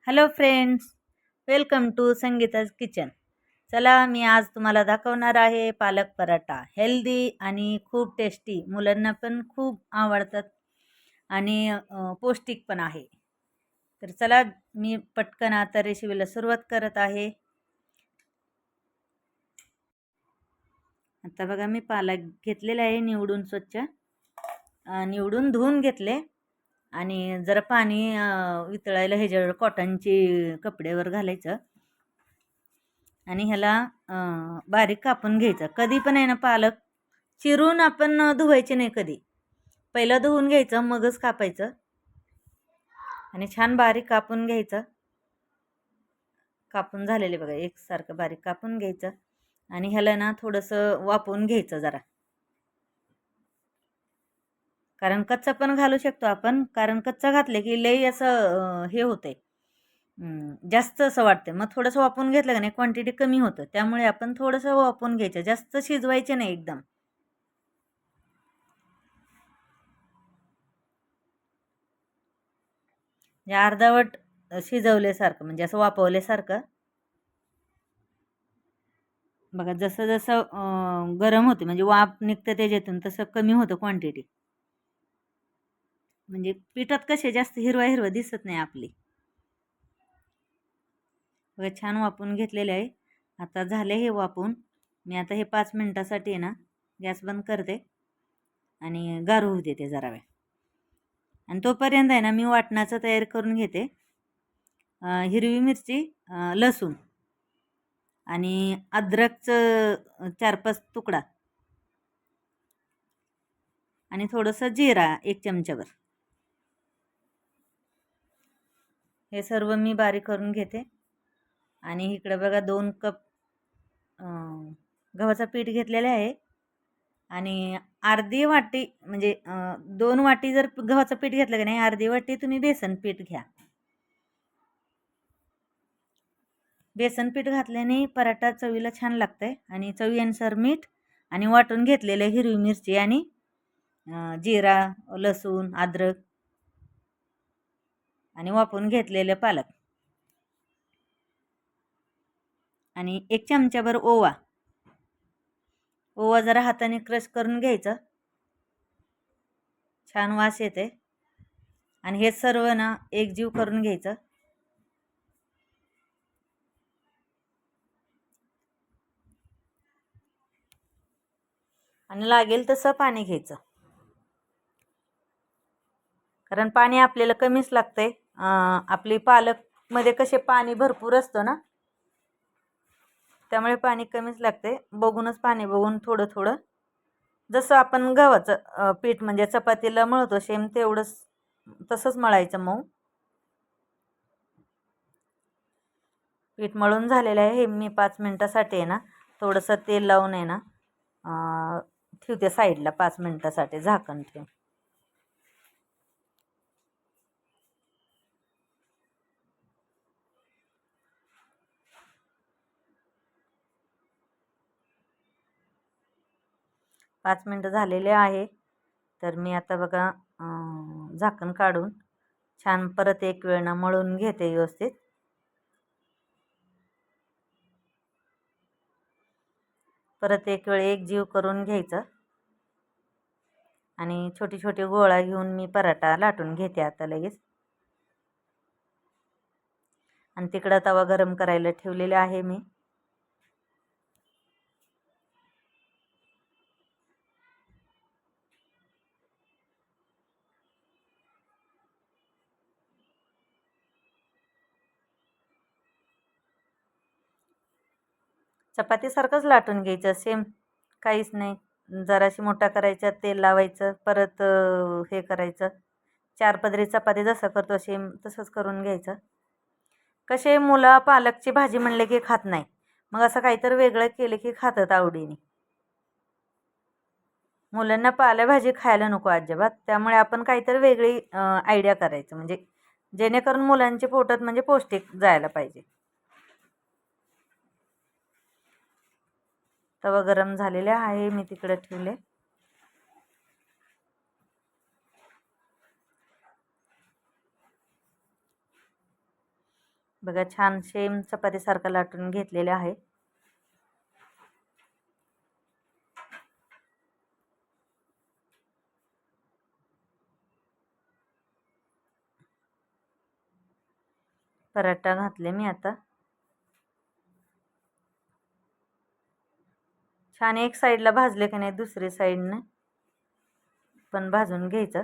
Hello friends, welcome to Sangeeta's kitchen. चला, मी आज तुम्हाला दाखवणार आहे पालक पराठा. हेल्दी आणि खूप टेस्टी, मुलांना पण खूप आवडतात आणि पौष्टिक पण आहे. तर चला, मी पटकन आता रेसिपीला सुरुवात करत आहे. आता बघा, मी पालक घेतलेला आहे निवडून स्वच्छ, निवडून धुवून घेतले आणि जरा पाणी वितळायला ह्याच्यावर कॉटनची कपड्यावर घालायचं आणि ह्याला बारीक कापून घ्यायचं. कधी पण आहे ना, पालक चिरून आपण धुवायचे नाही कधी. पहिलं धुवून घ्यायचं, मगच कापायचं आणि छान बारीक कापून घ्यायचं. कापून झालेले बघा, एकसारखं बारीक कापून घ्यायचं आणि ह्याला ना थोडंसं वाफवून घ्यायचं जरा. कारण कच्चा पण घालू शकतो आपण, कारण कच्चा घातले की लई असं हे होते, जास्त असं वाटते. मग थोडंसं वाफवून घेतलं का नाही, क्वांटिटी कमी होतं. त्यामुळे आपण थोडंसं वाफवून घ्यायचं, जास्त शिजवायचे नाही एकदम. म्हणजे अर्धावट शिजवल्यासारखं, म्हणजे असं वाफवल्यासारखं. बघा, जसं जसं गरम होते म्हणजे वाफ निघतं त्याच्यातून, तसं कमी होतं क्वांटिटी. म्हणजे पिठात कसे जास्त हिरवा हिरवा दिसत नाही आपली. बघा, छान वाफवून घेतलेले आहे. आता झाले हे वाफवून. मी आता हे 5 मिनिटासाठी आहे ना गॅस बंद करते आणि गार होऊ देते जरा वेळ. आणि तोपर्यंत आहे ना, मी वाटणाचं तयार करून घेते. हिरवी मिरची, लसूण आणि अद्रकचं 4-5 तुकडा आणि थोडंसं जिरा 1 चमचाभर. हे सर्व मी बारीक करून घेते. आणि इकडे बघा 2 कप गव्हाचं पीठ घेतलेलं आहे आणि अर्धी वाटी, म्हणजे 2 वाटी जर गव्हाचं पीठ घेतलं की नाही, अर्धी वाटी तुम्ही बेसन पीठ घ्या. बेसन पीठ घातल्याने पराठा चवीला छान लागतंय. आणि चवीनुसार मीठ आणि वाटून घेतलेले हिरवी मिरची आणि जिरा, लसूण, अद्रक आणि वाफवून घेतलेले पालक आणि 1 चमचाभर ओवा. ओवा जरा हाताने क्रश करून घ्यायचं, छान वास येते. आणि हे सर्व ना एकजीव करून घ्यायचं. आणि लागेल तसं पाणी घ्यायचं, कारण पाणी आपल्याला कमीच लागतंय. आपली पालकमध्ये कसे पाणी भरपूर असतं ना, त्यामुळे पाणी कमीच लागते. बघूनच पाणी बघून थोडं थोडं, जसं आपण गव्हाचं पीठ म्हणजे चपातीला मळतो सेम तेवढंच, तसंच मळायचं मऊ. पीठ मळून झालेलं आहे. हे मी 5 मिनिटासाठी आहे ना थोडंसं तेल लावून आहे ना ठेवते साईडला 5 मिनिटासाठी झाकण ठेवून. पाच मिनिटं झालेले आहे. तर मी आता बघा झाकण काढून छान परत एक वेळ ना मळून घेते व्यवस्थित. परत एक वेळ एकजीव करून घ्यायचं आणि छोटी छोटी गोळा घेऊन मी पराठा लाटून घेते आता लगेच. आणि तिकडं तवा गरम करायला ठेवलेला आहे मी. चपातीसारखंच लाटून घ्यायचं सेम, काहीच नाही. जराशी मोठा करायचा, तेल लावायचं, परत हे करायचं. 4 पदरी चपाती जसं करतो सेम तसंच करून घ्यायचं. कसे मुलं पालकची भाजी म्हणले की खात नाही, मग असं काहीतरी वेगळं केलं की खातात आवडीने. मुलांना पालेभाजी खायला नको अजिबात, त्यामुळे आपण काहीतरी वेगळी आयडिया करायचं, म्हणजे जेणेकरून मुलांच्या पोटात म्हणजे पौष्टिक जायला पाहिजे. तवा गरम झालेले आहे, मी तिकडे ठेवले. बघा छान सेम चपातीसारखा लाटून घेतलेला आहे. पराठा घातले मी आता. छान एक साईडला भाजले की नाही दुसरी साईडने पण भाजून घ्यायचं.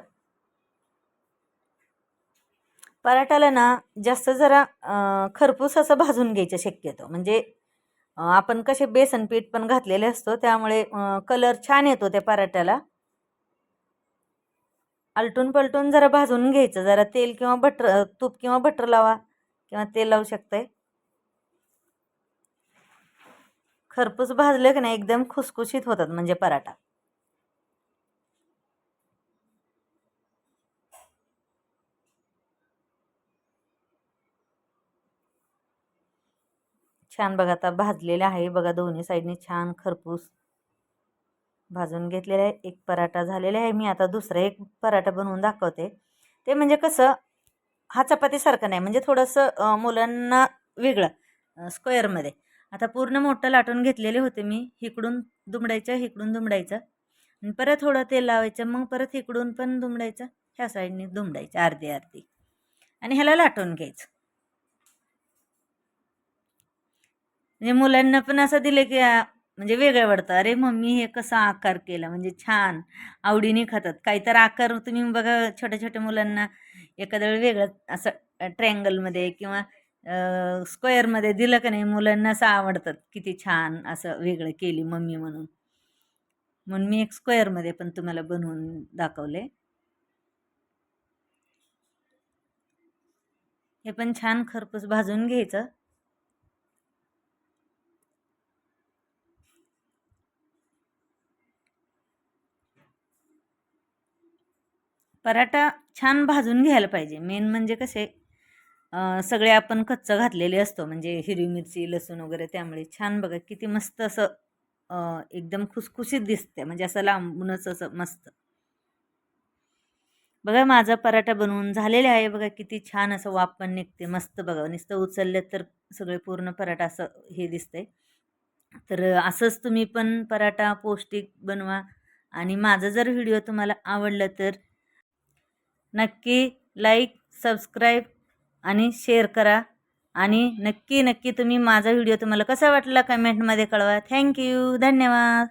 पराठाला ना जास्त जरा खरपूस असं भाजून घ्यायचं शक्यतो. म्हणजे आपण कसे बेसन पीठ पण घातलेले असतो त्यामुळे कलर छान येतो त्या पराठ्याला. आलटून पलटून जरा भाजून घ्यायचं. जरा तेल किंवा बटर, तूप किंवा बटर लावा किंवा तेल लावू शकताय. खरपूस भाजले की नाही एकदम खुसखुशीत होतात म्हणजे पराठा. छान बघा आता भाजलेले आहे. बघा दोन्ही साईडने छान खरपूस भाजून घेतलेला आहे. एक पराठा झालेला आहे. मी आता दुसरा एक पराठा बनवून दाखवते. ते म्हणजे कसं हा चपातीसारखं नाही, म्हणजे थोडंसं मुलांना वेगळं स्क्वेअरमध्ये. आता पूर्ण मोठं लाटून घेतलेले होते मी. इकडून दुमडायचं, इकडून दुमडायचं आणि परत थोडं तेल लावायचं. मग परत इकडून पण दुमडायचं, ह्या साईडने दुमडायचं अर्धी अर्धी आणि ह्याला लाटून घ्यायचं. म्हणजे मुलांना पण असं दिलं की म्हणजे वेगळं वाटतं. अरे मम्मी हे कसा आकार केला, म्हणजे छान आवडीने खातात. काहीतर आकार तुम्ही बघा छोट्या छोट्या मुलांना एखाद्या वेळी वेगळं असं ट्रँगलमध्ये किंवा स्क्वेअरमध्ये दिलं का नाही मुलांना असं आवडतात. किती छान असं वेगळं केली मम्मी म्हणून. म्हणून मी एक स्क्वेअरमध्ये पण तुम्हाला बनवून दाखवले. हे पण छान खरपूस भाजून घ्यायचं. पराठा छान भाजून घ्यायला पाहिजे. मेन म्हणजे कसे सगळे आपण कच्चं घातलेले असतो, म्हणजे हिरवी मिरची लसूण वगैरे, त्यामुळे छान बघा किती मस्त असं एकदम खुसखुशीत दिसते. म्हणजे असं लांबूनच असं मस्त. बघा माझा पराठा बनवून झालेला आहे. बघा किती छान असं वाफ पण निघते मस्त. बघा नुसतं उचललं तर सगळे पूर्ण पराठा असं हे दिसतंय. तर असंच तुम्ही पण पराठा पौष्टिक बनवा. आणि माझं जर व्हिडिओ तुम्हाला आवडलं तर नक्की लाईक, सबस्क्राईब आणि शेअर करा. आणि नक्की नक्की तुम्ही माझा व्हिडिओ तुम्हाला कसा वाटला कमेंटमध्ये कळवा. थँक्यू, धन्यवाद.